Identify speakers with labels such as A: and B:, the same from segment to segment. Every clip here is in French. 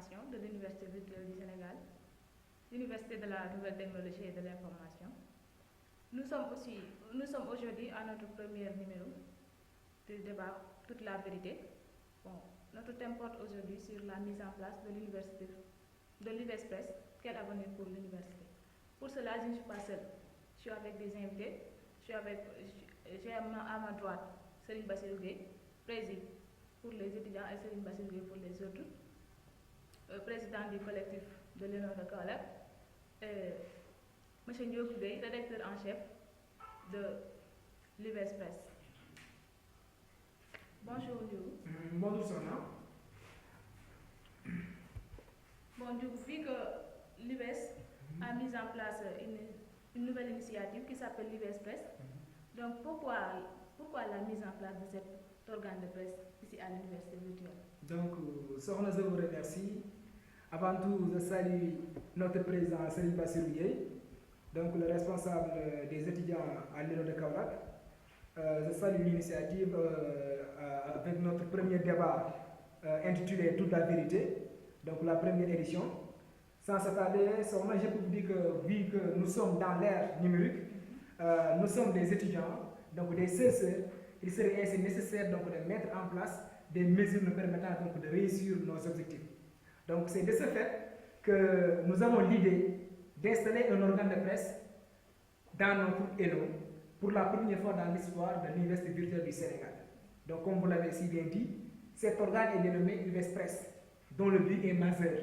A: formation de l'Université virtuelle du Sénégal, l'Université de la nouvelle technologie et de l'information. Nous sommes aujourd'hui à notre premier numéro du débat Toute la vérité. Bon, notre thème porte aujourd'hui sur la mise en place de l'université, de l'UVESPRESS. Quel avenir pour l'université? Pour cela, je ne suis pas seule. Je suis avec des invités. J'ai à ma droite Serigne Bassirou Gueye, président pour les étudiants, et Serigne Bassirou Gueye pour les autres, président du collectif de l'Union de Kaolack, et M. Ndiogou Gueye, rédacteur en chef de l'UVESPRESS. Bonjour Ndiogou.
B: Bonjour Sona.
A: Bon, Ndiogou, vu que l'UVES a mis en place une nouvelle initiative qui s'appelle l'UVESPRESS, donc pourquoi la mise en place de cet organe de presse ici à l'université virtuelle?
B: Donc, Sona, je vous remercie. Avant tout, je salue notre président Serigne Bassirou Gueye, donc le responsable des étudiants à l'Union de Kaolack. Je salue l'initiative avec notre premier débat intitulé Toute la vérité, donc la première édition. Sans s'attarder, Sona, je peux vous dire que vu que nous sommes dans l'ère numérique, nous sommes des étudiants, donc des CSE, il serait ainsi nécessaire donc, de mettre en place des mesures nous permettant donc, de réussir nos objectifs. Donc c'est de ce fait que nous avons l'idée d'installer un organe de presse dans notre ENO pour la première fois dans l'histoire de l'Université virtuelle du Sénégal. Donc comme vous l'avez si bien dit, cet organe est dénommé UVESPRESS, dont le but est majeur.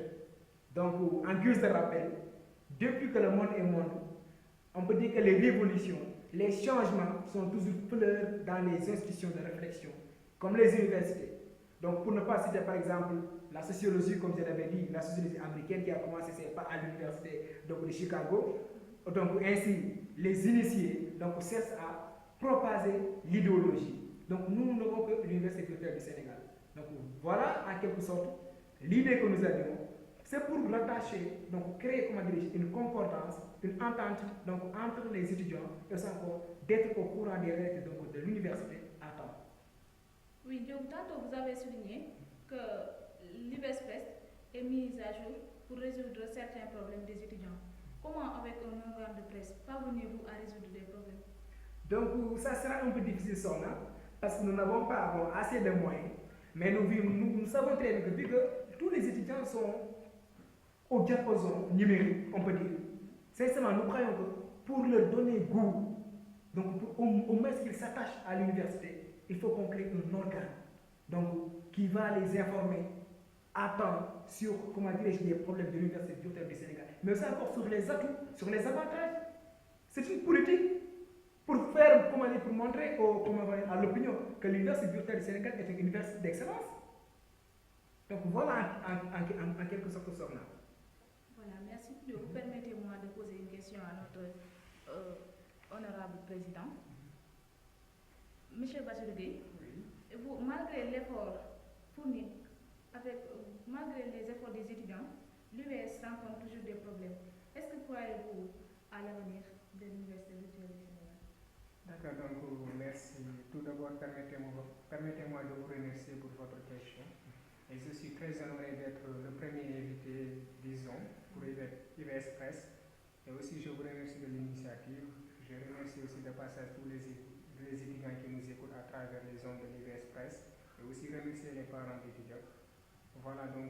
B: Donc en guise de rappel, depuis que le monde est monde, on peut dire que les révolutions, les changements sont toujours fleurs dans les institutions de réflexion, comme les universités. Donc, pour ne pas citer par exemple la sociologie, comme je l'avais dit, la sociologie américaine qui a commencé ses pas à l'université de Chicago, donc ainsi les initiés donc, cherchent à propager l'idéologie. Donc, nous n'avons que l'Université virtuelle du Sénégal. Donc, voilà en quelque sorte l'idée que nous avions. C'est pour rattacher, donc créer une concordance, une entente donc, entre les étudiants et encore d'être au courant des règles donc, de l'université à temps.
A: Oui, donc tantôt vous avez souligné que l'UVESPRESS est mise à jour pour résoudre certains problèmes des étudiants. Comment, avec un organe de presse, parvenez-vous à résoudre des problèmes?
B: Donc, ça sera un peu difficile, Sona, parce que nous n'avons pas assez de moyens. Mais nous savons très bien que vu que tous les étudiants sont au diapason numérique, on peut dire. Sincèrement, nous croyons que pour leur donner goût, donc pour, au moins qu'ils s'attachent à l'université, il faut qu'on crée un organe donc, qui va les informer à temps sur les problèmes de l'université virtuelle du Sénégal, mais aussi encore sur les atouts, sur les avantages. C'est une politique pour faire, pour montrer à l'opinion que l'université virtuelle du Sénégal est une université d'excellence. Donc voilà en quelque sorte ce là.
A: Voilà, merci. Permettez-moi de poser une question à notre honorable président. Monsieur Bassirou Gueye, vous, malgré l'effort fourni, malgré les efforts des étudiants, l'UVS rencontre toujours des problèmes. Est-ce que croyez-vous à l'avenir de l'Université virtuelle du Sénégal?
C: D'accord, donc merci. Tout d'abord, permettez-moi de vous remercier pour votre question. Et je suis très honoré d'être le premier invité, disons, pour UVESPRESS. Et aussi, je vous remercie de l'initiative. Je remercie aussi de passage tous les étudiants qui nous écoutent à travers les ondes de l'UVESPRESS. Et aussi remercier les parents d'étudiants. Voilà, donc,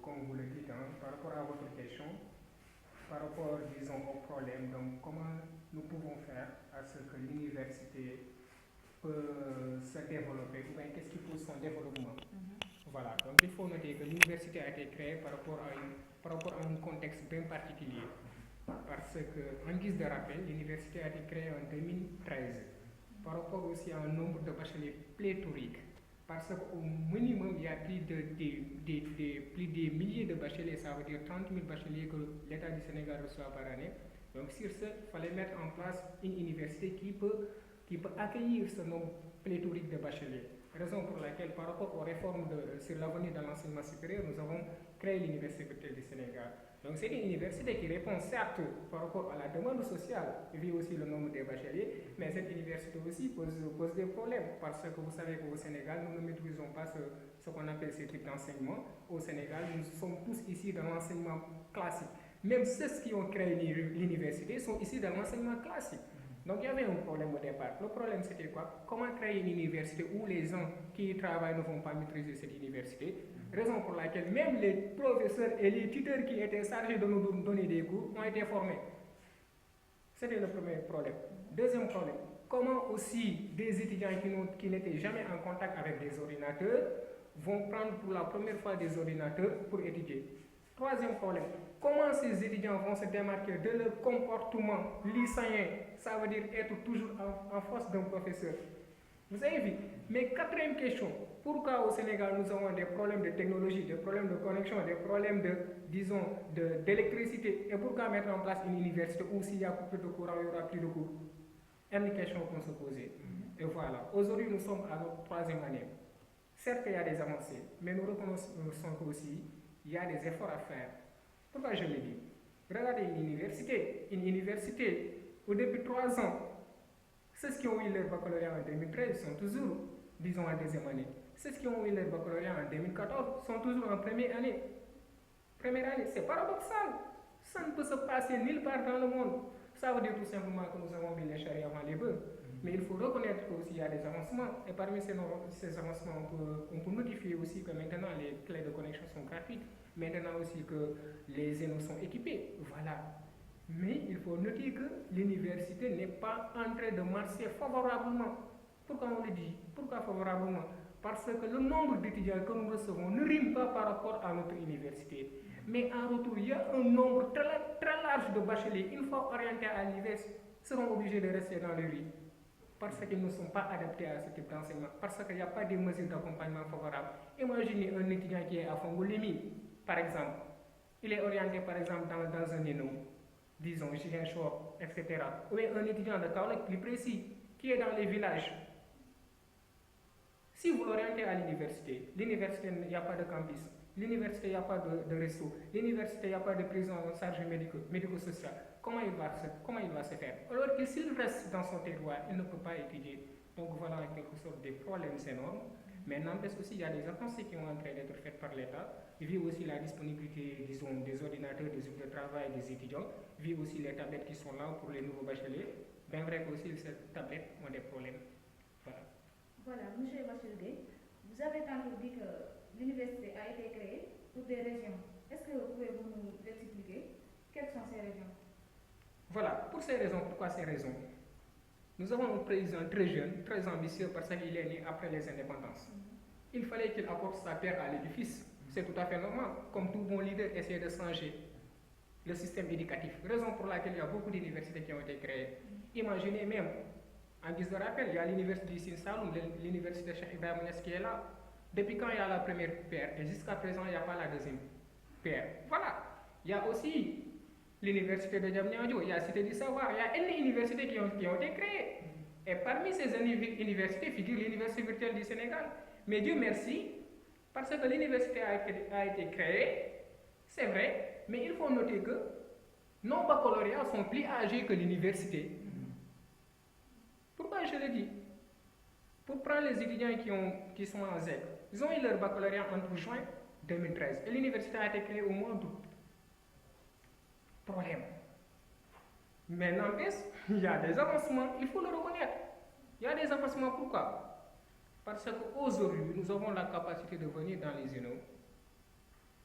C: comme vous le dites, par rapport à votre question, par rapport, disons, au problème, donc, comment nous pouvons faire à ce que l'université peut se développer, ou bien qu'est-ce qui pousse son développement. Voilà, donc il faut noter que l'université a été créée par rapport à un contexte bien particulier. Parce que, en guise de rappel, l'université a été créée en 2013, par rapport aussi à un nombre de bacheliers pléthorique. Parce qu'au minimum, il y a plus des milliers de bacheliers, ça veut dire 30 000 bacheliers que l'État du Sénégal reçoit par année. Donc sur ce, il fallait mettre en place une université qui peut accueillir ce nombre pléthorique de bacheliers. Raison pour laquelle, par rapport aux réformes sur l'avenir de l'enseignement supérieur, nous avons créé l'Université virtuelle du Sénégal. Donc c'est une université qui répond certes par rapport à la demande sociale, vu aussi le nombre des bacheliers, mais cette université aussi pose des problèmes, parce que vous savez qu'au Sénégal, nous ne maîtrisons pas ce qu'on appelle ces types d'enseignement. Au Sénégal, nous sommes tous ici dans l'enseignement classique. Même ceux qui ont créé l'université sont ici dans l'enseignement classique. Donc il y avait un problème au départ. Le problème c'était quoi? Comment créer une université où les gens qui y travaillent ne vont pas maîtriser cette université? Raison pour laquelle même les professeurs et les tuteurs qui étaient chargés de nous donner des cours ont été formés. C'était le premier problème. Deuxième problème, comment aussi des étudiants qui n'étaient jamais en contact avec des ordinateurs vont prendre pour la première fois des ordinateurs pour étudier? Troisième problème, comment ces étudiants vont se démarquer de leur comportement lycéen? Ça veut dire être toujours en face d'un professeur. Vous avez vu? Mais quatrième question, pourquoi au Sénégal nous avons des problèmes de technologie, des problèmes de connexion, des problèmes d'électricité, et pourquoi mettre en place une université où s'il y a coupure de courant, il n'y aura plus de cours? Une question qu'on se posait. Et voilà, aujourd'hui nous sommes à notre troisième année. Certes, il y a des avancées, mais nous reconnaissons qu'aussi, il y a des efforts à faire. Pourquoi je le dis? Regardez une université, au début de 3 ans, ceux qui ont eu leur baccalauréat en 2013 sont toujours, disons, en deuxième année. Ceux qui ont eu leur baccalauréat en 2014 sont toujours en première année. Première année, c'est paradoxal. Ça ne peut se passer nulle part dans le monde. Ça veut dire tout simplement que nous avons mis les charrues avant les bœufs. Mais il faut reconnaître qu'il y a des avancements. Et parmi ces avancements, on peut notifier aussi que maintenant les clés de connexion sont gratuites. Maintenant aussi que les zénos sont équipés. Voilà. Mais il faut noter que l'université n'est pas en train de marcher favorablement. Pourquoi on le dit? Pourquoi favorablement? Parce que le nombre d'étudiants que nous recevons ne rime pas par rapport à notre université. Mais en retour, il y a un nombre très large de bacheliers, une fois orientés à l'Université, seront obligés de rester dans le riz. Parce qu'ils ne sont pas adaptés à ce type d'enseignement. Parce qu'il n'y a pas de mesures d'accompagnement favorables. Imaginez un étudiant qui est à Fongolémie, par exemple. Il est orienté, par exemple, dans un ENO, disons, Chor, etc. Ou un étudiant de Kaolack plus précis, qui est dans les villages. Si vous l'orientez à l'université, l'université, il n'y a pas de campus. L'université, il n'y a pas de resto. L'université, il n'y a pas de prise en charge médico-sociale. Comment il va se faire? Alors que s'il reste dans son terroir, il ne peut pas étudier. Donc voilà en quelque sorte des problèmes énormes. Mais n'empêche aussi, il y a des avancées qui sont en train d'être faites par l'État. Vu aussi la disponibilité, disons, des ordinateurs, des outils de travail des étudiants. Vu aussi les tablettes qui sont là pour les nouveaux bacheliers. Bien vrai qu'aussi ces tablettes ont des problèmes. Voilà.
A: Voilà, M. Bassirou Gueye, vous avez tantôt dit que l'université a été créée pour des régions. Est-ce que vous pouvez nous expliquer quelles sont ces régions?
C: Voilà, pour ces raisons, pourquoi ces raisons? Nous avons un président très jeune, très ambitieux parce qu'il est né après les indépendances. Il fallait qu'il apporte sa pierre à l'édifice. C'est tout à fait normal, comme tout bon leader essaie de changer le système éducatif. Raison pour laquelle il y a beaucoup d'universités qui ont été créées. Imaginez même, en guise de rappel, il y a l'université du Sine Saloum, l'université Cheikh Ibrahima Niass qui est là. Depuis quand il y a la première paire et jusqu'à présent il n'y a pas la deuxième paire. Voilà. Il y a aussi l'université de Diamniadio, il y a Cité du Savoir, il y a une université qui ont été créées. Et parmi ces universités figure l'université virtuelle du Sénégal. Mais Dieu merci, parce que l'université a été créée, c'est vrai, mais il faut noter que nos baccalauréats sont plus âgés que l'université. Pourquoi je le dis? Pour prendre les étudiants qui sont en ZEC, ils ont eu leur baccalauréat entre juin 2013 et l'université a été créée au mois d'août. Problème. Mais n'empêche, il y a des avancements, il faut le reconnaître. Il y a des avancements, pourquoi? Parce qu'aujourd'hui, nous avons la capacité de venir dans les ENO.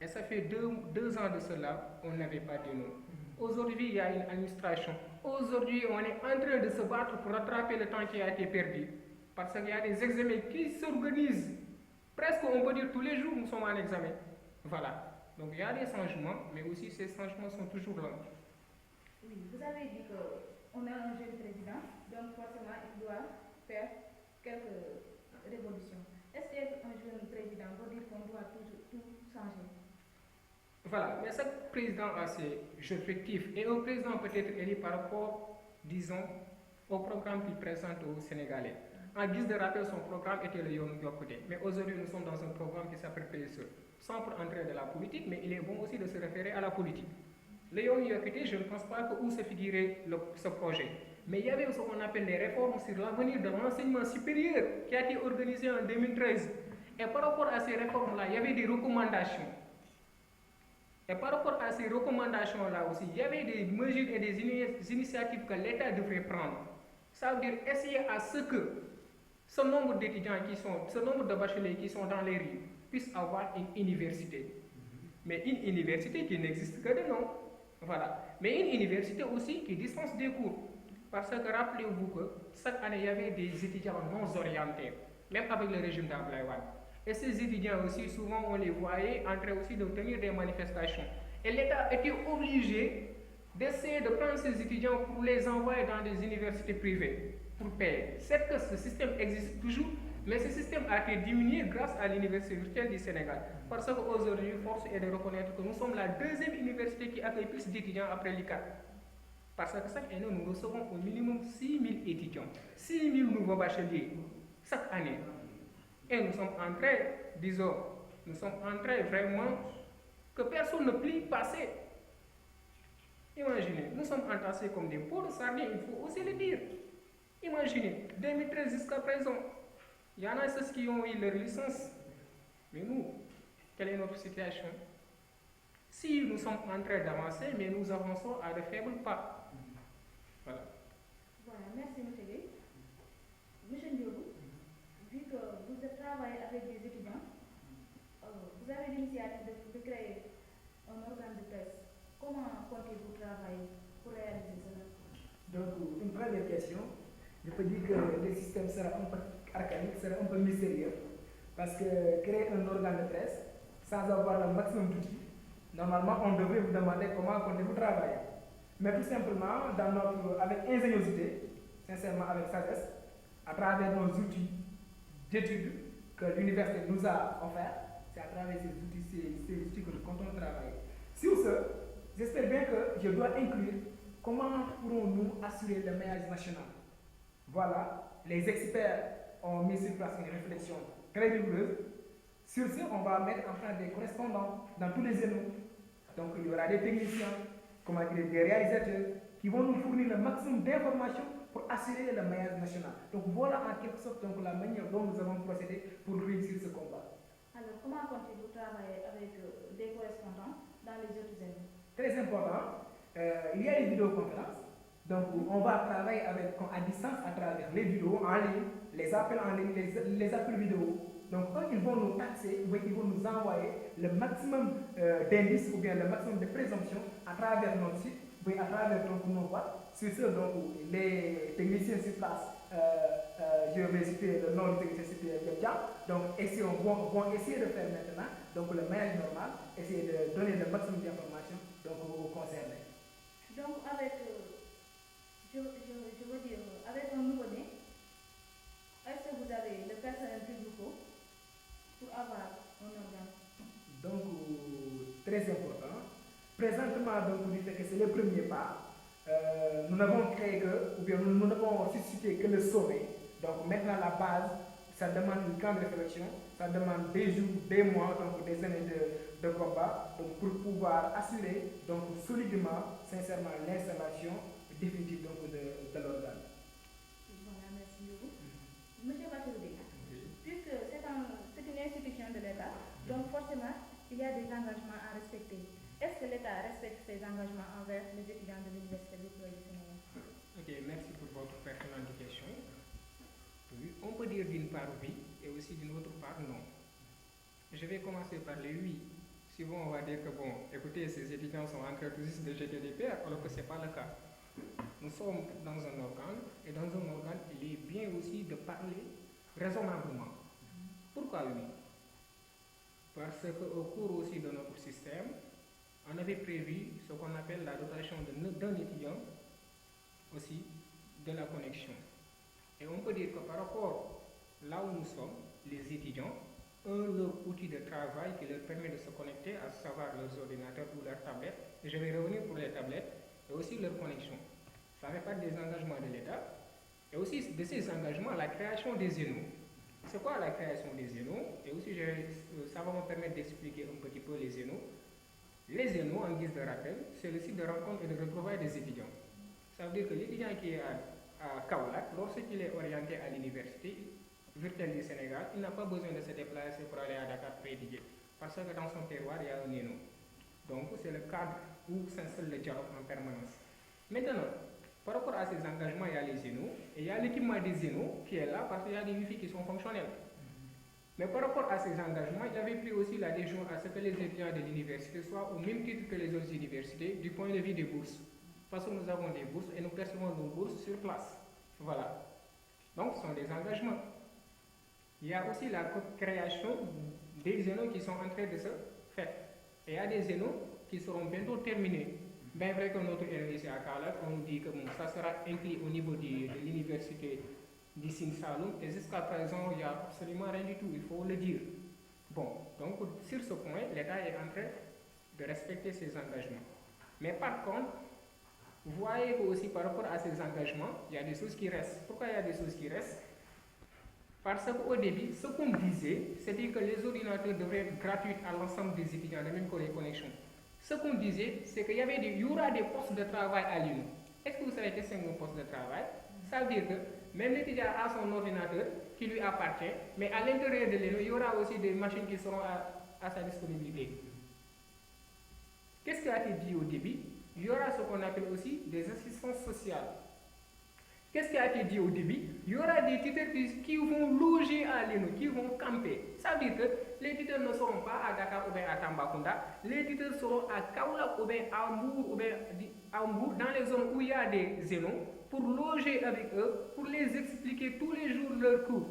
C: Et ça fait deux ans de cela, on n'avait pas d'ENO. Aujourd'hui, il y a une administration. Aujourd'hui, on est en train de se battre pour rattraper le temps qui a été perdu. Parce qu'il y a des examens qui s'organisent. Presque, on peut dire, tous les jours, nous sommes en examen. Voilà. Donc, il y a des changements, mais aussi ces changements sont toujours là.
A: Oui, vous avez dit qu'on a un jeune président, donc forcément, il doit faire quelques révolutions. Est-ce qu'un jeune président veut dire qu'on doit tout changer?
C: Voilà, mais chaque président a ses objectifs. Et un président peut être élu par rapport, disons, au programme qu'il présente aux Sénégalais. En guise de rappel, son programme était le Yoonu Yokkute. Mais aujourd'hui, nous sommes dans un programme qui s'appelle PSE. Sans pour entrer de la politique, mais il est bon aussi de se référer à la politique. Le Yomi Yokité, je ne pense pas que où se figurait ce projet. Mais il y avait ce qu'on appelle les réformes sur l'avenir de l'enseignement supérieur qui a été organisé en 2013. Et par rapport à ces réformes-là, il y avait des recommandations. Et par rapport à ces recommandations-là aussi, il y avait des mesures et des initiatives que l'État devrait prendre. Ça veut dire essayer à ce que ce nombre d'étudiants ce nombre de bacheliers qui sont dans les rues puissent avoir une université. Mais une université qui n'existe que de nom. Voilà. Mais une université aussi qui dispense des cours. Parce que rappelez-vous que chaque année, il y avait des étudiants non orientés, même avec le régime d'Abdoulaye Wade. Et ces étudiants aussi, souvent, on les voyait en train aussi de tenir des manifestations. Et l'État était obligé d'essayer de prendre ces étudiants pour les envoyer dans des universités privées, pour payer. Certes que ce système existe toujours, mais ce système a été diminué grâce à l'Université virtuelle du Sénégal. Parce qu'aujourd'hui, force est de reconnaître que nous sommes la deuxième université qui accueille plus d'étudiants après l'ICAT. Parce que chaque année, nous recevons au minimum 6 000 étudiants, 6 000 nouveaux bacheliers chaque année. Et nous sommes en train, disons, nous sommes en train vraiment que personne ne plie passer. Imaginez, nous sommes entassés comme des pots de sardines, il faut aussi le dire. Imaginez, 2013 jusqu'à présent, il y en a ceux qui ont eu leur licence. Mais nous, quelle est notre situation? Si nous sommes en train d'avancer, mais nous avançons à de faibles pas. Voilà.
A: Voilà, merci M. Gueye. Monsieur Ndiogou, vu que vous travaillez avec des étudiants, vous avez l'initiative de créer un organe de presse. Comment comptez-vous travailler pour réaliser cela?
B: Donc, une première question, je peux dire que le système sera un peu archaïque, sera un peu mystérieux, parce que créer un organe de presse sans avoir le maximum d'outils, normalement, on devrait vous demander comment comptez-vous travailler. Mais tout simplement, avec ingéniosité, sincèrement avec sagesse, à travers nos outils d'études que l'université nous a offerts, c'est à travers ces outils que nous comptons travailler. Sur ce, j'espère bien que je dois inclure comment pourrons-nous assurer le maillage national. Voilà, les experts ont mis sur place une réflexion très rigoureuse. Sur ce, on va mettre en place des correspondants dans tous les éléments. Donc, il y aura des techniciens, des réalisateurs qui vont nous fournir le maximum d'informations pour assurer le maillage national. Donc, voilà en quelque sorte donc, la manière dont nous avons procédé pour réussir ce combat.
A: Alors, comment comptez-vous travailler avec des correspondants dans les autres éléments?
B: Très important, il y a les vidéoconférences. Donc, on va travailler à distance à travers les vidéos en ligne, les appels en ligne, les appels vidéo. Donc, eux, ils vont nous taxer, ils vont nous envoyer le maximum d'indices ou bien le maximum de présomptions à travers notre site, à travers donc, nos boîtes. Sur ce, donc, les techniciens sur place, je vais citer le nom du technicien sur donc, vont essayer de faire maintenant donc, le maillage normal, essayer de donner le maximum d'informations aux concernés.
A: Donc, avec, je veux dire, avec un nouveau-né, est-ce que vous avez le personnel qu'il vous faut pour avoir un organe?
B: Donc, très important. Présentement, donc, du fait que c'est le premier pas, nous n'avons créé que, ou bien nous n'avons suscité que le sommet. Donc, maintenant, la base, ça demande une grande réflexion, ça demande des jours, des mois, donc des années de combat, donc, pour pouvoir assurer donc, solidement, sincèrement, l'installation définitive donc, de l'organe.
A: Voilà, merci beaucoup. Monsieur Batoudé, puisque c'est une institution de l'État, donc forcément, il y a des engagements à respecter. Est-ce que l'État respecte ses engagements envers les étudiants de l'Université virtuelle du Sénégal?
C: Ok, merci pour votre pertinente question. Oui, on peut dire d'une part oui et aussi d'une autre part non. Je vais commencer par les oui. Souvent, on va dire que bon, écoutez, ces étudiants sont en train tout juste de jeter des pierres, alors que ce n'est pas le cas. Nous sommes dans un organe, et dans un organe, il est bien aussi de parler raisonnablement. Pourquoi oui? Parce qu'au cours aussi de notre système, on avait prévu ce qu'on appelle la dotation d'un étudiant, aussi de la connexion. Et on peut dire que par rapport là où nous sommes, les étudiants ont leur outil de travail qui leur permet de se connecter, à savoir leurs ordinateurs ou leurs tablettes. Et je vais revenir pour les tablettes et aussi leur connexion. Ça fait partie des engagements de l'État. Et aussi de ces engagements, la création des zénos. C'est quoi la création des zénos? Et aussi, ça va me permettre d'expliquer un petit peu les zénos. Les Zénos, en guise de rappel, c'est le site de rencontre et de retrouvailles des étudiants. Ça veut dire que l'étudiant qui est à Kaolack, lorsqu'il est orienté à l'université virtuelle du Sénégal, il n'a pas besoin de se déplacer pour aller à Dakar pour étudier. Parce que dans son terroir, il y a un Zéno. Donc, c'est le cadre où s'installe le dialogue en permanence. Maintenant, par rapport à ces engagements, il y a les Zénos et il y a l'équipement des Zénos qui est là parce qu'il y a des Wi-Fi qui sont fonctionnels. Mais par rapport à ces engagements, il avait pris aussi l'adhésion à ce que les étudiants de l'université soient au même titre que les autres universités du point de vue des bourses. Parce que nous avons des bourses et nous percevons nos bourses sur place. Voilà. Donc, ce sont des engagements. Il y a aussi la création des Zénos qui sont en train de se faire. Et il y a des Zénos qui seront bientôt terminés. Bien vrai que notre ici à Kaolack, on nous dit que bon, ça sera inclus au niveau de l'université du Sine Saloum et jusqu'à présent, il n'y a absolument rien du tout, il faut le dire. Bon, donc sur ce point, l'État est en train de respecter ses engagements. Mais par contre, vous voyez que aussi par rapport à ces engagements, il y a des choses qui restent. Pourquoi il y a des choses qui restent? Parce qu'au début, ce qu'on disait, c'était que les ordinateurs devraient être gratuits à l'ensemble des étudiants, de même que les connexions. Ce qu'on disait, c'est qu'il y aura des postes de travail à l'UNO. Est-ce que vous savez que c'est un poste de travail? Ça veut dire que même l'étudiant a son ordinateur qui lui appartient, mais à l'intérieur de l'UNO, il y aura aussi des machines qui seront à sa disponibilité. Qu'est-ce qui a été dit au début? Il y aura ce qu'on appelle aussi des assistances sociales. Qu'est-ce qui a été dit au début? Il y aura des tuteurs qui vont loger à l'UNO, qui vont camper. Ça veut dire que les tuteurs ne seront pas à Dakar ou bien à Tambacounda, les tuteurs seront à Kaolack ou bien à Mbour ou bien à Mbour, dans les zones où il y a des Zénos, pour loger avec eux, pour les expliquer tous les jours leurs cours.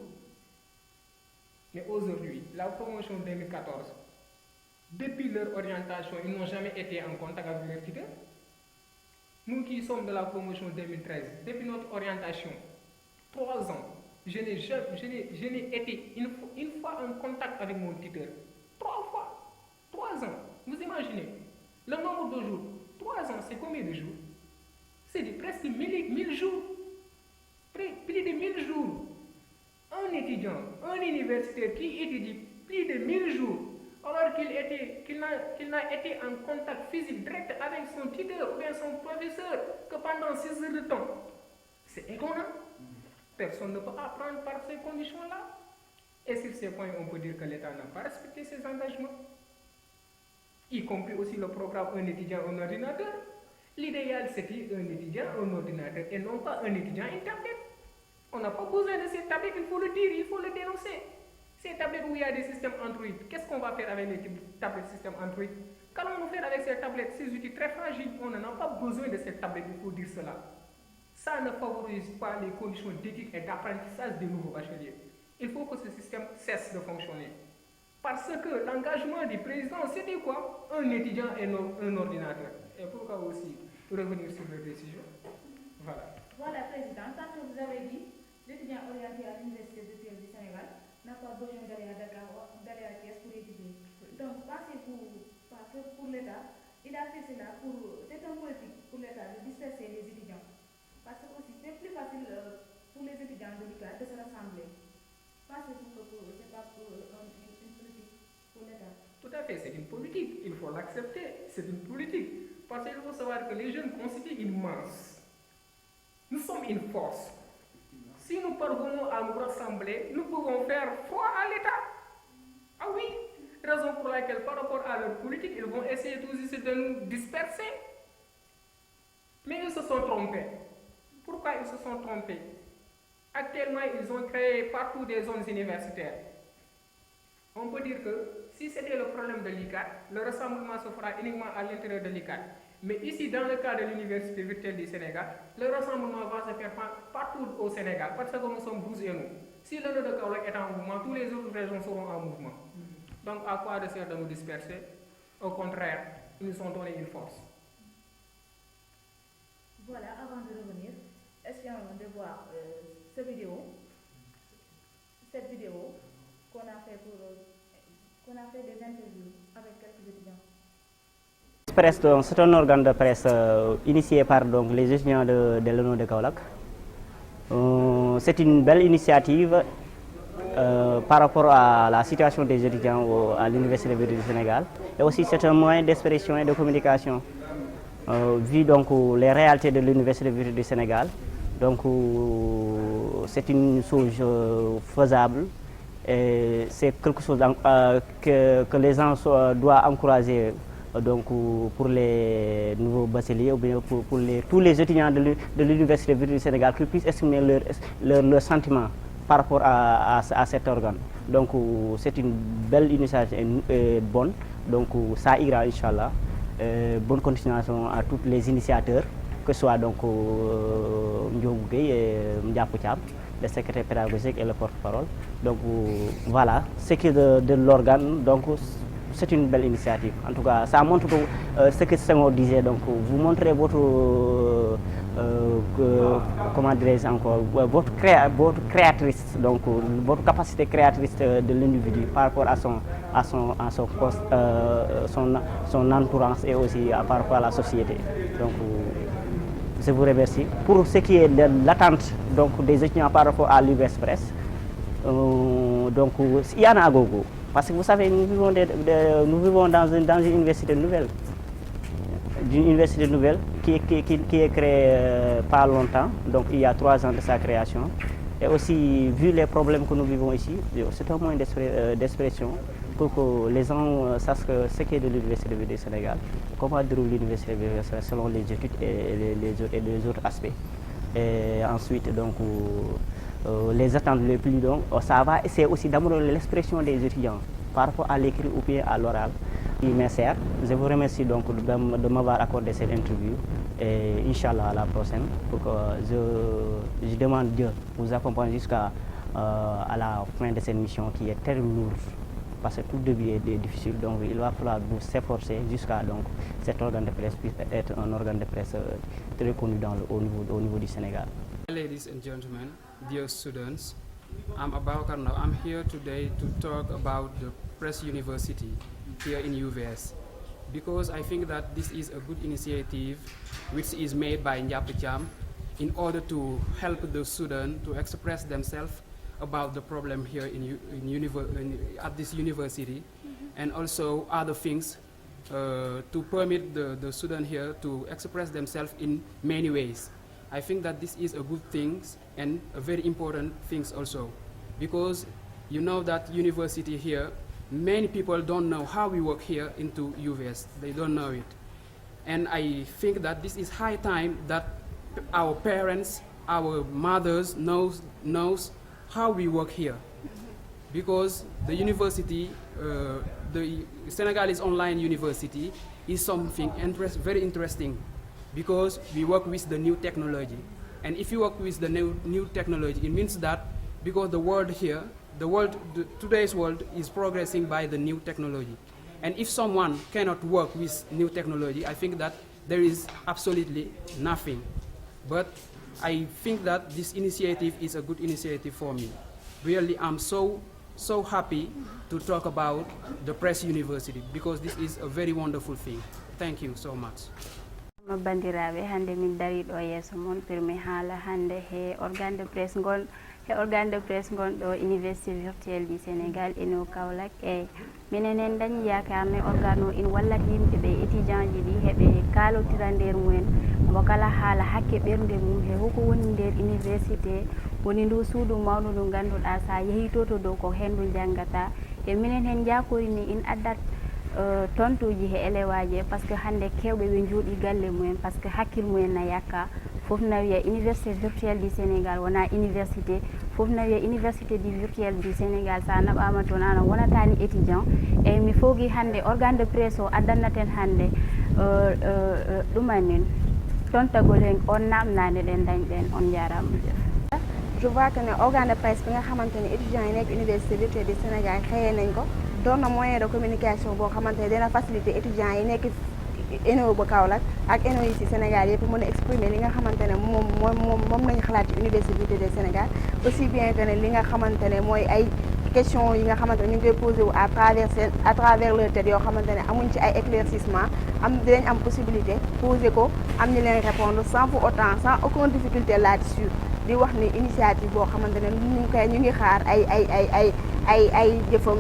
C: Mais aujourd'hui, la promotion 2014, depuis leur orientation, ils n'ont jamais été en contact avec leurs tuteurs. Nous qui sommes de la promotion 2013, depuis notre orientation, 3 ans, je n'ai été une fois en contact avec mon tuteur. 3 fois. 3 ans. Vous imaginez le nombre de jours. 3 ans, c'est combien de jours? C'est presque 1000 jours. Plus de 1000 jours. Un étudiant, un universitaire qui étudie plus de 1000 jours, alors qu'il n'a été en contact physique direct avec son tuteur ou bien son professeur que pendant 6 heures de temps. C'est étonnant. Personne ne peut apprendre par ces conditions-là. Et sur ces points, on peut dire que l'État n'a pas respecté ses engagements. Y compris aussi le programme Un étudiant, un ordinateur. L'idéal, c'était un étudiant, un ordinateur, et non pas un étudiant, une tablette. On n'a pas besoin de ces tablettes, il faut le dire, il faut le dénoncer. Ces tablettes où il y a des systèmes Android, qu'est-ce qu'on va faire avec les tablettes système Android? Qu'allons-nous faire avec ces tablettes, ces outils très fragiles? On n'en a pas besoin de ces tablettes, il faut dire cela. Ça ne favorise pas les conditions d'études et d'apprentissage des nouveaux bacheliers. Il faut que ce système cesse de fonctionner. Parce que l'engagement du président, c'était quoi? Un étudiant et un ordinateur. Et pourquoi aussi revenir sur les décisions? Voilà.
A: Voilà, Président, tant que vous avez dit, l'étudiant orienté à l'Université virtuelle du Sénégal n'a pas besoin d'aller à Dakar ou d'aller à Thiès pour étudier. Donc, pensez-vous pas que pour l'État, il a fait cela c'est un politique pour l'État de disperser les étudiants. Parce que aussi, c'est plus facile pour les étudiants de l'UQAD de se rassembler. Pensez-vous que c'est pas une politique pour l'État?
C: Tout à fait, c'est une politique. Il faut l'accepter. C'est une politique. Parce qu'il faut savoir que les jeunes constituent une masse. Nous sommes une force. Si nous parvenons à nous rassembler, nous pouvons faire foi à l'État. Ah oui, raison pour laquelle, par rapport à leur politique, ils vont essayer tous ici de nous disperser. Mais ils se sont trompés. Pourquoi ils se sont trompés? Actuellement, ils ont créé partout des zones universitaires. On peut dire que si c'était le problème de l'ICAD, le rassemblement se fera uniquement à l'intérieur de l'ICAD. Mais ici, dans le cas de l'Université virtuelle du Sénégal, le rassemblement va se faire partout au Sénégal, parce que nous sommes 12 et nous. Si le nœud de Kaolack est en mouvement, toutes les autres régions seront en mouvement. Donc, à quoi de faire de nous disperser? Au contraire, ils nous ont donné une force.
A: Voilà, avant de revenir, essayons de voir cette vidéo qu'on a fait des interviews avec quelques étudiants.
D: Presse, c'est un organe de presse initié par donc, les étudiants de l'UNO de Kaolack. C'est une belle initiative par rapport à la situation des étudiants à l'Université du Sénégal. Et aussi c'est un moyen d'expression et de communication, vu donc les réalités de l'Université du Sénégal. Donc c'est une chose faisable et c'est quelque chose que les gens doivent encourager donc, pour les nouveaux bacheliers ou bien pour tous les étudiants de l'Université du Sénégal qui puissent exprimer leurs sentiments par rapport à cet organe. Donc c'est une belle initiative bonne, donc ça ira Inch'Allah. Bonne continuation à tous les initiateurs, que ce soit donc Ndiogou Gueye et Ndiakou Thiam, le secrétaire pédagogique et le porte-parole. Donc voilà, ce qui est de l'organe, donc c'est une belle initiative. En tout cas, ça montre ce que Senghor disait. Donc, vous montrez votre, comment dirais-je encore, votre créatrice, donc votre capacité créatrice de l'individu par rapport à son poste, son entourage et aussi par rapport à la société. Donc, je vous remercie. Pour ce qui est de l'attente des étudiants par rapport à l'UVS Presse, donc il y en a à gogo. Parce que vous savez, nous vivons dans une université nouvelle, qui est créée pas longtemps, donc il y a 3 ans de sa création. Et aussi, vu les problèmes que nous vivons ici, c'est un moyen d'expression pour que les gens sachent ce qu'est de l'Université du Sénégal, comment déroule l'Université du Sénégal selon les études et les autres aspects. Et ensuite, donc, les attentes les plus longues, ça va essayer aussi d'améliorer l'expression des étudiants par rapport à l'écrit ou bien à l'oral. Mes sœurs, je vous remercie donc de m'avoir accordé cette interview et Inch'Allah à la prochaine pour que je demande Dieu vous accompagne jusqu'à la fin de cette mission qui est très lourde parce que tout début est difficile, donc il va falloir vous s'efforcer jusqu'à donc cet organe de presse puisse être un organe de presse très connu au niveau du Sénégal.
E: Ladies and gentlemen, dear students, I'm Abakar now. I'm here today to talk about the Press University here in UVS because I think that this is a good initiative which is made by Ndiakou Thiam in order to help the students to express themselves about the problem here at this university and also other things to permit the students here to express themselves in many ways. I think that this is a good thing and a very important thing also because you know that university here, many people don't know how we work here into UVS. They don't know it. And I think that this is high time that our parents, our mothers knows how we work here. Because the university, the Senegalese Online University is something very interesting because we work with the new technology. And if you work with the new technology, it means that because the world here, today's world is progressing by the new technology. And if someone cannot work with new technology, I think that there is absolutely nothing. But I think that this initiative is a good initiative for me. Really, I'm so happy to talk about the Press University because this is a very wonderful thing. Thank you so much.
F: Bandiraɓe hande min dari ɗo yeeso moon pour mi haala hande he organe de presse gonɗo université virtuelle du Sénégal eno Kaolack e minen en dañi yakarne organe o ina wallata yimɓeɓe étudiant ji ɗi heɓe kalotira nder mumen mo kala haala hakke ɓernde mum he hoko woni nder université woni ndu suudu mawɗo ndu ganduɗa sa yeehi to dow ko hendu janggata e minen hen jakorini in addat tontuji he élewaji par ce que hande kewɓe ɓe jooɗi galle mumen par ce que hakkille mumen na yakka fof na wiya université virtuelle du Sénégal wona université fof na wiya université du virtuel du Sénégal sa naɓama toon an wonatani étudiant eyyi mi foogi hande organe de presse o addannaten hande ɗumanin tontagol hen on namnade ɗen dañɗen on jarama jef.
G: Je vois que ne organe de presse bi nga xamante ne étudiants yi nekk université virtuelle du Sénégal créé nañ ko doon na moyen de communication boo xamante ne dina faciliter étudiants yi nekk ENO ba Kaolack ak ENO yi ci Sénégal yëpp mën a exprimer li nga xamante ne moom lañu xalaat ci université virtuelle du Sénégal aussi bien que ne li nga xamante ne mooy ay questions yi nga xamante ne ñu ngi koy posé wu à travers leur tête yoo xamante ne amuñ ci ay éclaircissement dinañ am possibilité poser ko am ñu leen répondre sans pour autant sans aucune difficulté là-dessus di wax ni initiative boo xamante ne ñu ngi xaar ay jëfam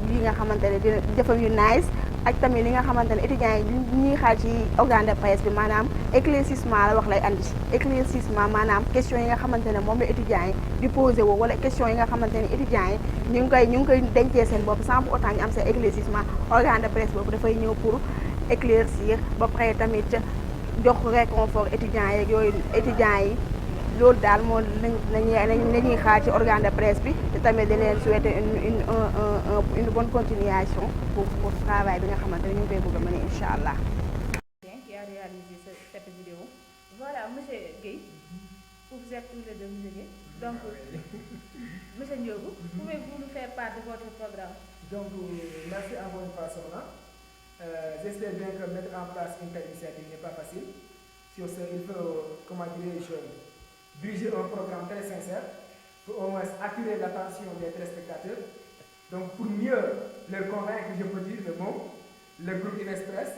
G: yi nga xamante ne dina jëfam yu nice ak tamit li nga xamante ne étudiants yi ñuy xaar ci organe de presse bi maanaam éclaircissement la wax lay andi éclaircissement maanaam question yi nga xamante ne moom la étudiants yi di posé woo wala question yi nga xamante ne étudiants yi ñu ngi koy dencee seen bopp sans pour autant ñu am seen éclaircissement organe de presse boobu dafay ñëw pour éclaircir ba pare tamit jox réconfort étudiants yeeg yooyu étudiants yi loolu daal moo lañuy xaar ci organe de presse bi te tamit di leen souhaiter une bonne continuation pour travail bi nga xamante ne ñu ngi koy bëgg a mener incha allah.
A: Qui a réalisé cette vidéo. Voilà, monsieur Gueye, vous êtes tous les deux monsieur Gueye. Donc, monsieur Ndiogou, pouvez-vous nous faire part de votre programme?
B: Donc, merci encore une fois, Sona. J'espère bien que mettre en place une telle initiative n'est pas facile. Sur ce, il faut, comment dirais-je, diriger un programme très sincère pour au moins attirer l'attention des téléspectateurs. Donc, pour mieux leur convaincre, je peux dire le mot, le groupe Inexpress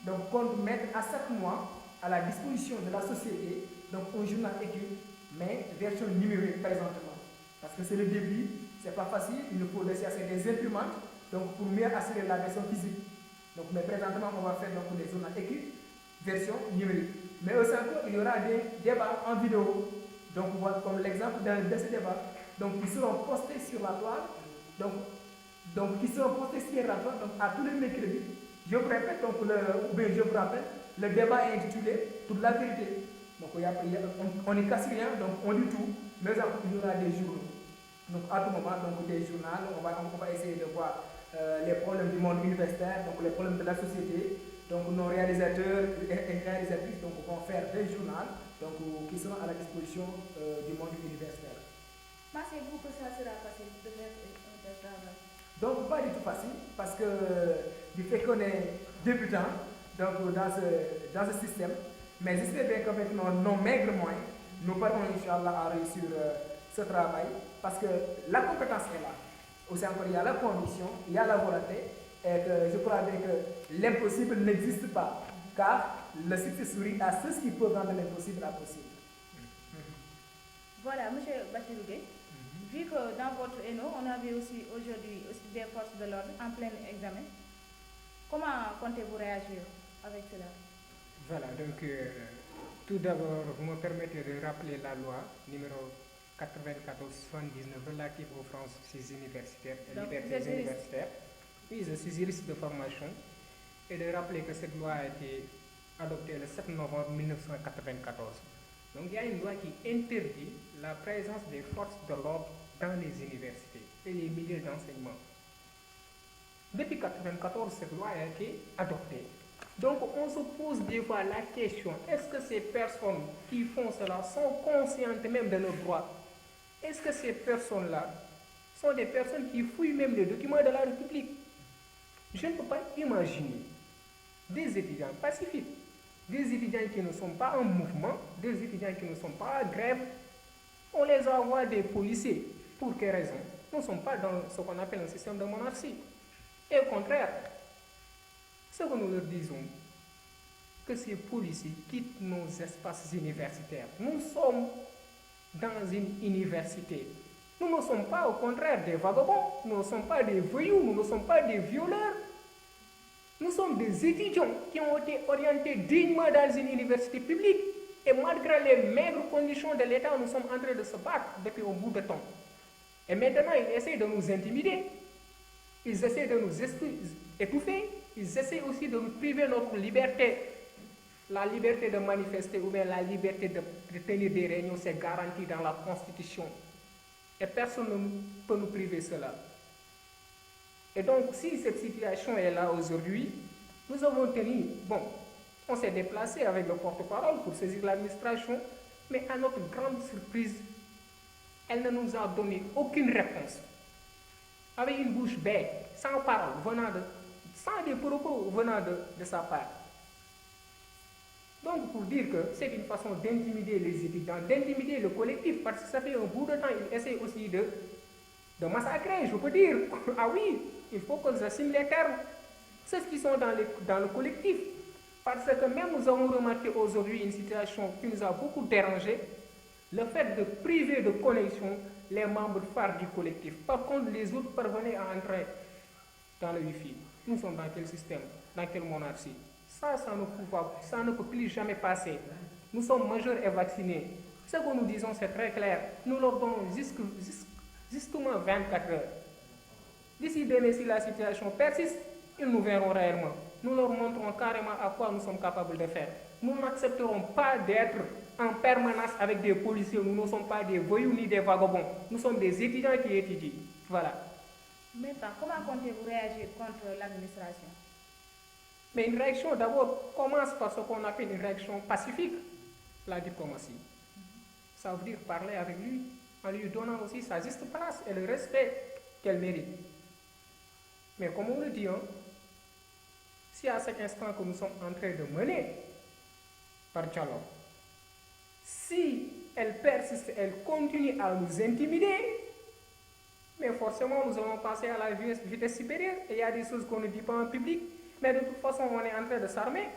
B: donc, compte mettre à chaque mois à la disposition de la société donc un journal écrit, mais version numérique présentement. Parce que c'est le début, c'est pas facile, il nous faut chercher des imprimantes donc pour mieux assurer la version physique. Donc, mais présentement, on va faire donc des journaux écrits, version numérique. Mais aussi encore, il y aura des débats en vidéo. Donc, voilà, comme l'exemple de ce débat, donc qui seront postés sur la toile, donc qui seront postés sur la toile, donc à tous les mercredis. Je vous répète, donc je vous rappelle, le débat est intitulé Toute la vérité. Donc, on n'y casse rien, donc on dit tout, mais il y aura des journaux. Donc, à tout moment, donc des journaux, on va essayer de voir les problèmes du monde universitaire, donc les problèmes de la société. Donc, nos réalisateurs et réalisatrices donc, vont faire des journaux donc, qui seront à la disposition du monde universitaire.
A: Pensez-vous que ça sera facile de faire un tel travail?
B: Donc, pas du tout facile, parce que du fait qu'on est débutant donc, dans ce système, mais j'espère bien qu'avec nos maigres moyens, nous parvenons, Inch'Allah, à réussir ce travail, parce que la compétence est là. Aussi encore, il y a la conviction, il y a la volonté, et que je crois bien que l'impossible n'existe pas, car le succès sourit à ceux qui peuvent rendre l'impossible à possible.
A: Voilà, M. Bachirou Gueye, vu que dans votre ENO, on avait aussi aujourd'hui des forces de l'ordre en plein examen, comment comptez-vous réagir avec cela?
C: Voilà, donc tout d'abord, vous me permettez de rappeler la loi numéro 94/79 relative aux franchises universitaires et libertés universitaires. Oui, je suis juriste de formation et de rappeler que cette loi a été adoptée le 7 novembre 1994. Donc il y a une loi qui interdit la présence des forces de l'ordre dans les universités et les milieux d'enseignement. Depuis 1994, cette loi a été adoptée. Donc on se pose des fois la question, est-ce que ces personnes qui font cela sont conscientes même de leurs droits? Est-ce que ces personnes-là sont des personnes qui fouillent même les documents de la République? Je ne peux pas imaginer des étudiants pacifiques, des étudiants qui ne sont pas en mouvement, des étudiants qui ne sont pas en grève. On les envoie des policiers. Pour quelle raison? Nous ne sommes pas dans ce qu'on appelle un système de monarchie. Et au contraire, ce que nous leur disons, que ces policiers quittent nos espaces universitaires. Nous sommes dans une université. Nous ne sommes pas au contraire des vagabonds, nous ne sommes pas des voyous, nous ne sommes pas des violeurs. Nous sommes des étudiants qui ont été orientés dignement dans une université publique. Et malgré les maigres conditions de l'État, nous sommes en train de se battre depuis un bout de temps. Et maintenant, ils essaient de nous intimider. Ils essaient de nous étouffer. Ils essaient aussi de nous priver de notre liberté. La liberté de manifester ou bien la liberté de tenir des réunions, c'est garanti dans la Constitution. Et personne ne peut nous priver de cela. Et donc, si cette situation est là aujourd'hui, nous avons tenu, on s'est déplacé avec le porte-parole pour saisir l'administration, mais à notre grande surprise, elle ne nous a donné aucune réponse. Avec une bouche bée, sans parole, sans des propos venant de sa part. Donc, pour dire que c'est une façon d'intimider les étudiants, d'intimider le collectif, parce que ça fait un bout de temps, ils essaient aussi de massacrer, je peux dire. Ah oui, il faut que j'assume les termes. Ceux qui sont dans le collectif. Parce que même nous avons remarqué aujourd'hui une situation qui nous a beaucoup dérangé. le fait de priver de connexion les membres phares du collectif. Par contre, les autres parvenaient à entrer dans le Wi-Fi. Nous sommes dans quel système? Dans quelle monarchie? Ça ne peut plus jamais passer. Nous sommes majeurs et vaccinés. Ce que nous disons, c'est très clair. Nous leur donnons justement 24 heures. D'ici demain, si la situation persiste, ils nous verront réellement. Nous leur montrons carrément à quoi nous sommes capables de faire. Nous n'accepterons pas d'être en permanence avec des policiers. Nous ne sommes pas des voyous ni des vagabonds. Nous sommes des étudiants qui étudient. Voilà.
A: Maintenant, comment comptez-vous réagir contre l'administration?
C: Mais une réaction d'abord commence par ce qu'on appelle une réaction pacifique, la diplomatie. Ça veut dire parler avec lui, en lui donnant aussi sa juste place et le respect qu'elle mérite. Mais comme on le dit, si à cet instant que nous sommes en train de mener par dialogue, si elle persiste, elle continue à nous intimider, mais forcément nous allons passer à la vitesse supérieure. Et il y a des choses qu'on ne dit pas en public, mais de toute façon on est en train de s'armer.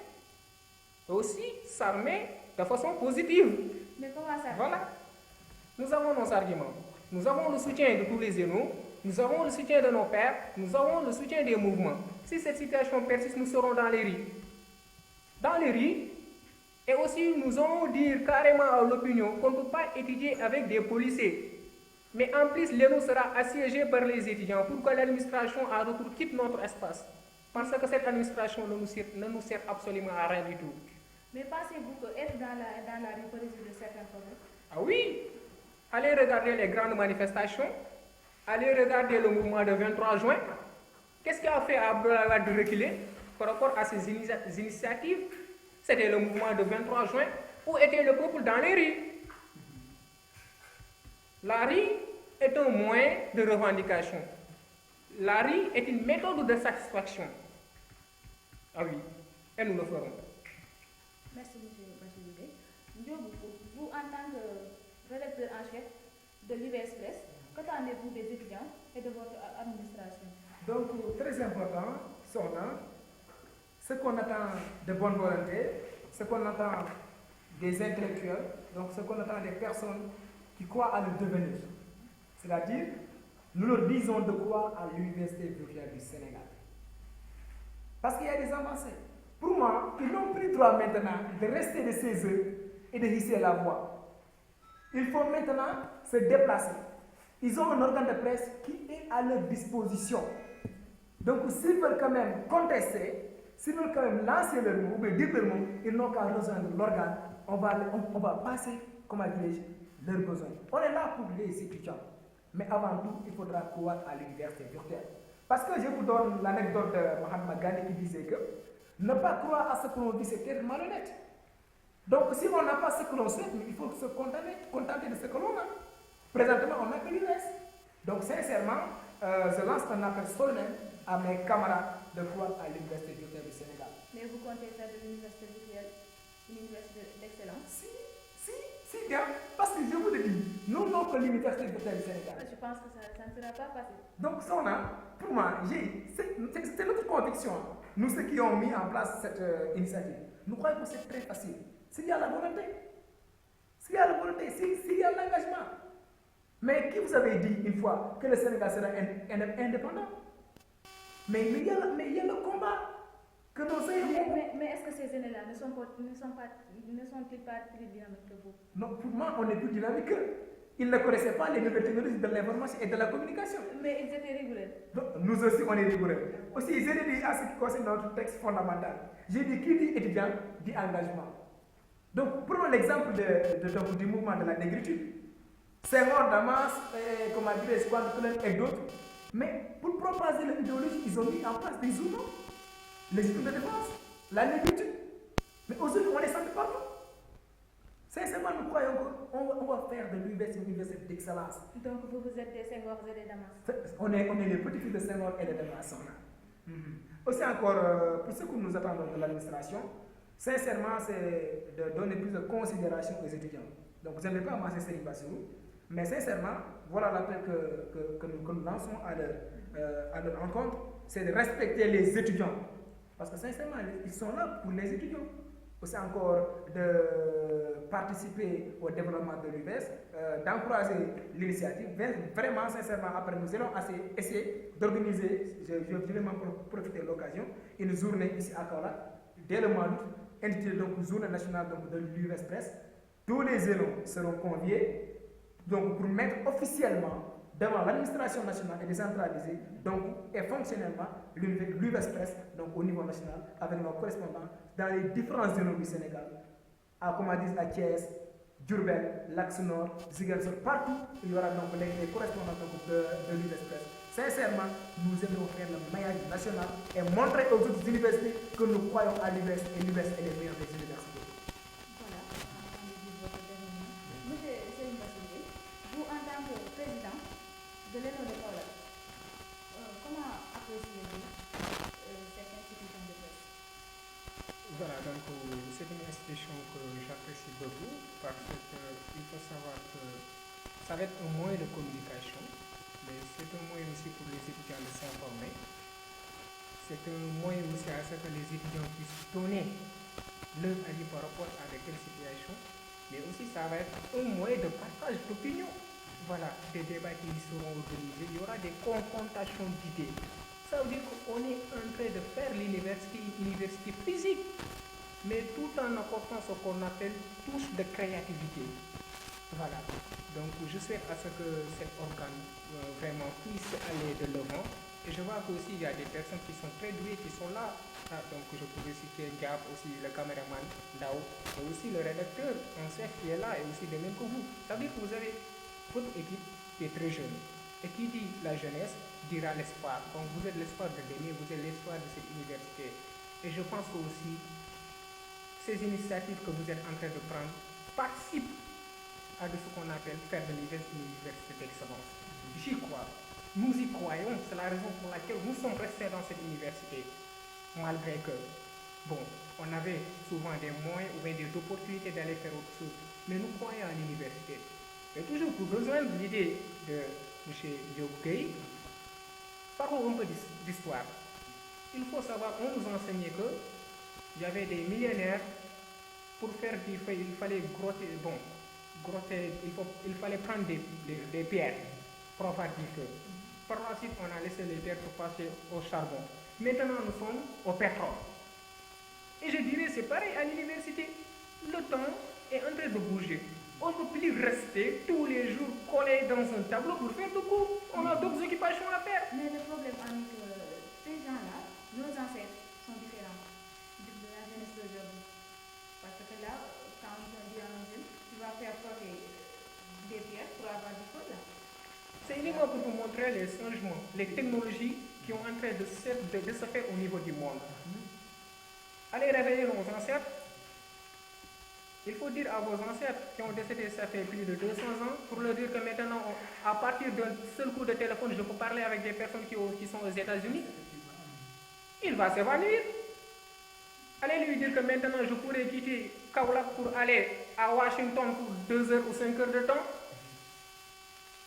C: Et aussi s'armer de façon positive.
A: Mais comment ça?
C: Voilà. Nous avons nos arguments. Nous avons le soutien de tous les élus. Nous avons le soutien de nos pères. Nous avons le soutien des mouvements. Si cette situation persiste, nous serons dans les rues. Dans les rues. Et aussi, nous allons dire carrément à l'opinion qu'on ne peut pas étudier avec des policiers. Mais en plus, l'ENO sera assiégé par les étudiants pour que l'administration en retour quitte notre espace. Parce que cette administration ne nous sert absolument à rien du tout.
A: Mais pensez-vous que être dans la rue peut résoudre certains problèmes?
C: Ah oui! Allez regarder les grandes manifestations. Allez regarder le mouvement de 23 juin. Qu'est-ce qui a fait Abdoulaye de reculer par rapport à ces initiatives? C'était le mouvement de 23 juin. Où était le peuple dans les rues? La rue est un moyen de revendication. La rue est une méthode de satisfaction. Ah oui, et nous le ferons.
A: Merci, M. Bachir. Vous, en tant que rédacteur en chef de l'UVS Presse, qu'attendez-vous des étudiants et de votre administration?
B: Donc, très important, ce qu'on attend de bonne volonté, ce qu'on attend des intellectuels, donc ce qu'on attend des personnes qui croient à le devenir. C'est-à-dire, nous leur disons de croire à l'Université virtuelle du Sénégal. Parce qu'il y a des avancées. Pour moi, ils n'ont plus droit maintenant de rester de chez eux et de hisser la voix. Il faut maintenant se déplacer. Ils ont un organe de presse qui est à leur disposition. Donc, s'ils veulent quand même contester, s'ils veulent quand même lancer leur mot ou bien dire leur mot, ils n'ont qu'à rejoindre l'organe. On va passer, comment dirais-je, leurs besoins. On est là pour les étudiants. Mais avant tout, il faudra croire à l'université virtuelle. Parce que je vous donne l'anecdote de Mahatma Gandhi qui disait que ne pas croire à ce que l'on dit, c'est être malhonnête. Donc, si on n'a pas ce que l'on souhaite, il faut se contenter de ce que l'on a. Présentement, on n'a que l'US. Donc, sincèrement, je lance un appel solennel à mes camarades de croire à l'Université virtuelle du Sénégal.
A: Mais vous comptez faire de l'université virtuelle une université d'excellence?
B: Si, bien, parce que je vous le dis, nous n'avons que l'Université virtuelle du Sénégal.
A: Je pense que ça ne sera pas facile.
B: Donc, pour moi, c'est notre conviction. Nous, ceux qui ont mis en place cette initiative, nous croyons que c'est très facile. S'il y a la volonté, s'il y a l'engagement. Mais qui vous avait dit une fois que le Sénégal sera indépendant? Mais il y a le combat que nous avons.
A: Mais est-ce que ces années-là ne sont-ils pas très dynamiques que vous?
B: Non, pour moi, on est plus dynamique qu'eux. Ils ne connaissaient pas les nouvelles technologies de l'information et de la communication.
A: Mais ils étaient rigoureux.
B: Donc, nous aussi, on est rigoureux. Aussi, j'ai dit à ce qui concerne notre texte fondamental. J'ai dit qui dit étudiant dit engagement. Donc, prenons l'exemple du mouvement de la négritude. Senghor, Damas, comment dire, Squad et d'autres. Mais pour propager l'idéologie, ils ont mis en place des journaux, les études de défense, la négritude. Mais aujourd'hui, on les sent partout. Sincèrement, nous croyons qu'on va faire de l'université une université d'excellence.
A: Donc, vous êtes des Senghor et des Damas?
B: On est les petits fils de Senghor et de Damas. Aussi encore, pour ce que nous attendons de l'administration, sincèrement, c'est de donner plus de considération aux étudiants. Donc, je n'aime pas masser Serigne Bassirou, mais sincèrement, voilà l'appel que nous lançons à leur rencontre, c'est de respecter les étudiants. Parce que sincèrement, ils sont là pour les étudiants. aussi encore de participer au développement de l'UVS, d'encourager l'initiative. Vraiment, sincèrement, après, nous allons essayer d'organiser, je vais même profiter de l'occasion, une journée ici à Kaolack, dès le mois d'août, intitulée donc Journée nationale donc, de l'UVS Presse. Tous les élèves seront conviés donc, pour mettre officiellement devant l'administration nationale et décentralisée, donc, et fonctionnellement l'UVS Presse donc, au niveau national avec nos correspondants dans les différents zones du Sénégal, à Thiès, Diourbel, l'Axe Nord, Ziguinchor, partout il y aura donc les correspondants donc, de l'UVS Presse. Sincèrement, nous aimons faire le maillage national et montrer aux autres universités que nous croyons à l'UVS et l'UVS est les meilleures des universités.
A: Voilà, votre dernier mot. Monsieur Serigne Bassirou, vous en tant que président de l'ENO de Kaolack, comment appréciez-vous cette institution de presse?
C: Voilà, donc c'est une institution que j'apprécie beaucoup parce qu'il faut savoir que ça va être un moyen de communication, mais c'est un moyen aussi pour les étudiants de s'informer. C'est un moyen aussi à ce que les étudiants puissent donner leur avis par rapport à de telles situations, mais aussi ça va être un moyen de partage d'opinion. Voilà, des débats qui seront organisés, il y aura des confrontations d'idées. Ça veut dire qu'on est en train de faire l'université une université physique, mais tout en apportant ce qu'on appelle touche de créativité. Voilà, donc je souhaite à ce que cet organe vraiment puisse aller de l'avant. Et je vois qu'aussi il y a des personnes qui sont très douées, qui sont là. Donc je pourrais citer Gap, aussi le caméraman Dao, et aussi le rédacteur en chef qui est là, et aussi de même que vous. Ça veut dire que vous avez votre équipe qui est très jeune. Et qui dit la jeunesse dira l'espoir. Donc vous êtes l'espoir de demain, vous êtes l'espoir de cette université. Et je pense que aussi ces initiatives que vous êtes en train de prendre participent à ce qu'on appelle faire de l'université une université d'excellence. J'y crois. Nous y croyons. C'est la raison pour laquelle nous sommes restés dans cette université. Malgré que, bon, on avait souvent des moyens ou bien des opportunités d'aller faire autre chose. Mais nous croyons à l'université. Et toujours pour rejoindre l'idée de M. Diogay, parlons un peu d'histoire. Il faut savoir, on nous enseignait qu'il y avait des millionnaires, pour faire du feu, il fallait il fallait prendre des pierres pour faire du feu. Par la suite, on a laissé les pierres pour passer au charbon. Maintenant, nous sommes au pétrole. Et je dirais, c'est pareil à l'université. Le temps est en train de bouger. On ne peut plus rester tous les jours collé dans un tableau pour faire de cours. On a d'autres occupations à faire.
A: Mais le problème avec ces gens-là, nos ancêtres sont différents de la jeunesse d'aujourd'hui. Parce que là, quand on dit à un jeune, tu vas faire frotter des pierres pour avoir du feu là.
C: C'est uniquement pour vous montrer les changements, les technologies qui sont en train de se faire au niveau du monde. Allez réveiller nos ancêtres. Il faut dire à vos ancêtres qui ont décédé, ça fait plus de 200 ans, pour leur dire que maintenant, à partir d'un seul coup de téléphone, je peux parler avec des personnes qui sont aux États-Unis. Il va s'évanouir. Allez lui dire que maintenant, je pourrais quitter Kaolack pour aller à Washington pour 2 heures ou 5 heures de temps.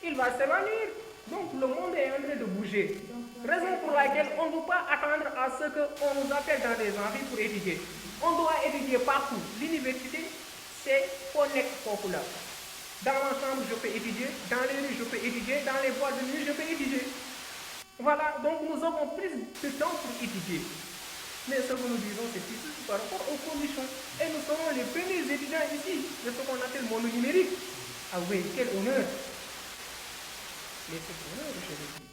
C: Il va s'évanouir. Donc le monde est en train de bouger. Raison pour laquelle on ne peut pas attendre à ce qu'on nous appelle dans des amphis pour étudier. On doit étudier partout. L'université, c'est connect populaire. Dans ma chambre, je peux étudier. Dans les rues, je peux étudier. Dans les boîtes de nuit, je peux étudier. Voilà, donc nous avons plus de temps pour étudier. Mais ce que nous disons, c'est ici par rapport aux conditions. Et nous serons les premiers étudiants ici de ce qu'on appelle le monde numérique. Ah oui, quel honneur! Mais c'est honneur, je le dis.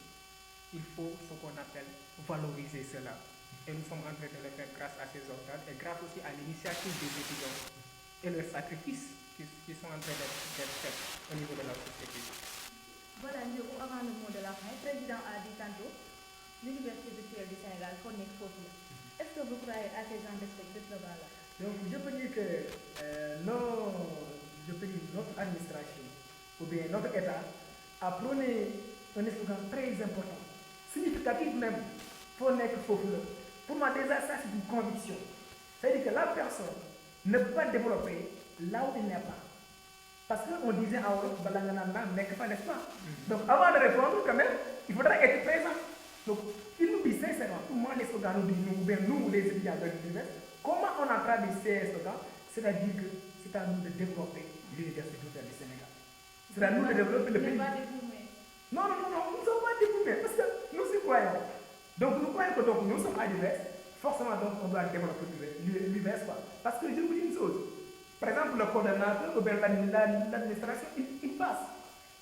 C: Il faut ce qu'on appelle valoriser cela. Et nous sommes en train de le faire grâce à ces organes et grâce aussi à l'initiative des étudiants et leurs sacrifices qui sont en train d'être faits au niveau de la société.
A: Voilà, avant le mot de la fin, le président a dit tantôt l'université virtuelle du Sénégal faut nekk foofu la. Est-ce que vous croyez à ces gens de ce slogan-là?
B: Donc je peux dire que notre administration ou bien notre État a prôné un slogan très important, significatif même, pour nekk foofu la. Pour moi déjà ça c'est une conviction. C'est-à-dire que la personne ne peut pas développer là où il n'est pas. Parce qu'on disait à Wolof, Balangananda, n'est pas, n'est-ce pas? Donc avant de répondre, quand même, il faudra être présent. Donc, il nous dit sincèrement, pour moi, les slogans nous disent, nous, les étudiants de l'université, comment on a traduit ces slogans? C'est-à-dire que c'est à nous de développer l'université virtuelle du Sénégal. C'est à nous de développer le pays. Non, nous ne sommes pas dégoûtés parce que nous y croyons. Donc nous croyons que donc, nous sommes à l'UVS, forcément donc on doit développer l'UVS. Parce que je vous dis une chose, par exemple le coordonnateur ou bien l'administration, il passe.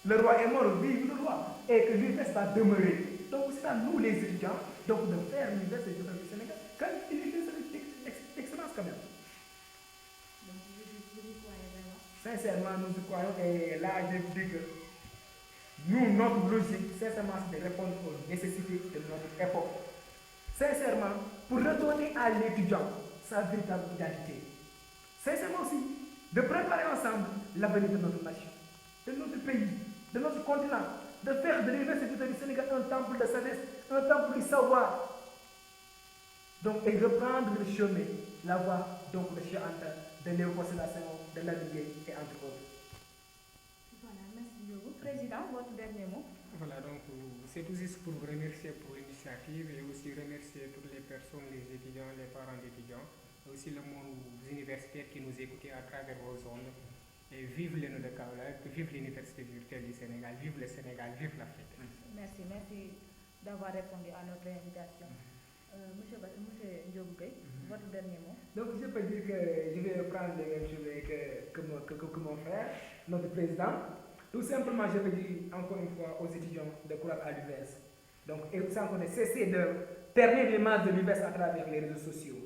B: Le roi est mort, vive le roi, et que l'UVS va demeurer. Donc c'est à nous les étudiants donc, de faire l'université virtuelle du Sénégal, quand une université d'excellence quand même.
A: Donc vous y croyez vraiment?
B: Sincèrement, nous y croyons, et là je vous dis que nous, notre logique, sincèrement, c'est de répondre aux nécessités de notre époque. Sincèrement, pour redonner à l'étudiant sa véritable identité. Sincèrement aussi, de préparer ensemble l'avenir de notre nation, de notre pays, de notre continent, de faire de l'université du Sénégal un temple de sagesse, un temple du savoir. Donc, et reprendre le chemin, la voie donc, de Cheikh Anta, de Léopold Sédar Senghor, de Lamine Gueye et entre autres.
A: Voilà, merci beaucoup. Président, votre dernier mot?
C: Voilà, donc c'est tout juste pour vous remercier pour l'initiative et aussi remercier toutes les personnes, les étudiants, les parents d'étudiants, et aussi le monde universitaire qui nous écoute à travers vos ondes. Et vive l'ENO de Kaolack, vive l'Université virtuelle du Sénégal, vive le Sénégal, vive l'Afrique.
A: Merci d'avoir répondu à notre invitation. Monsieur Ndiogou Gueye, votre dernier mot?
B: Donc je peux dire que je vais prendre les mêmes choses que mon frère, notre président. Tout simplement, je veux dire encore une fois aux étudiants de croire à l'UVS. Donc, et sans qu'on ait cessé de permettre l'image de l'UVS à travers les réseaux sociaux.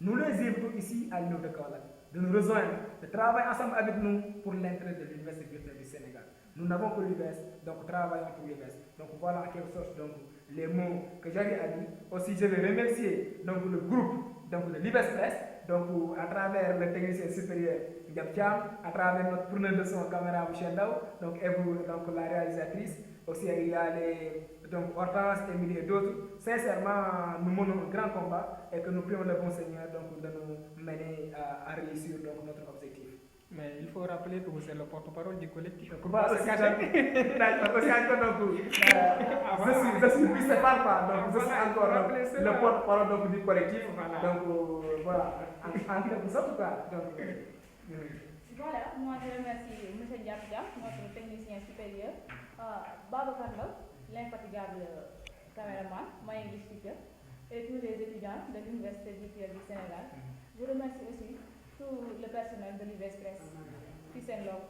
B: Nous les invitons ici à l'Université de Kaolack de nous rejoindre, de travailler ensemble avec nous pour l'intérêt de l'Université virtuelle du Sénégal. Nous n'avons que l'UVS, donc travaillons pour l'UVS. Donc voilà en quelque sorte donc, les mots que j'avais à dire. Aussi, je vais remercier donc, le groupe donc, de l'UVS Press, donc à travers le technicien supérieur Ndiabtiam, à travers notre preneur de son caméra Michel Dao, donc, et vous, donc la réalisatrice. Aussi, il y a les donc, Hortense, Émilie et d'autres. Sincèrement, nous menons un grand combat et que nous prions le bon Seigneur donc, de nous mener à réussir donc, notre objectif.
C: Mais il faut rappeler que vous êtes le porte-parole du collectif.
B: D'accord, je suis municipal, donc je suis encore le porte-parole du collectif. Donc voilà, en quelque sorte quoi.
A: Voilà, moi je remercie M. Ndiabtiam, notre technicien supérieur, Babacar Ndaw, l'infatigable caméraman, my English teacher, et tous les étudiants de l'Université virtuelle du Sénégal. Je remercie aussi tout le personnel de l'UVS Press. Peace and love.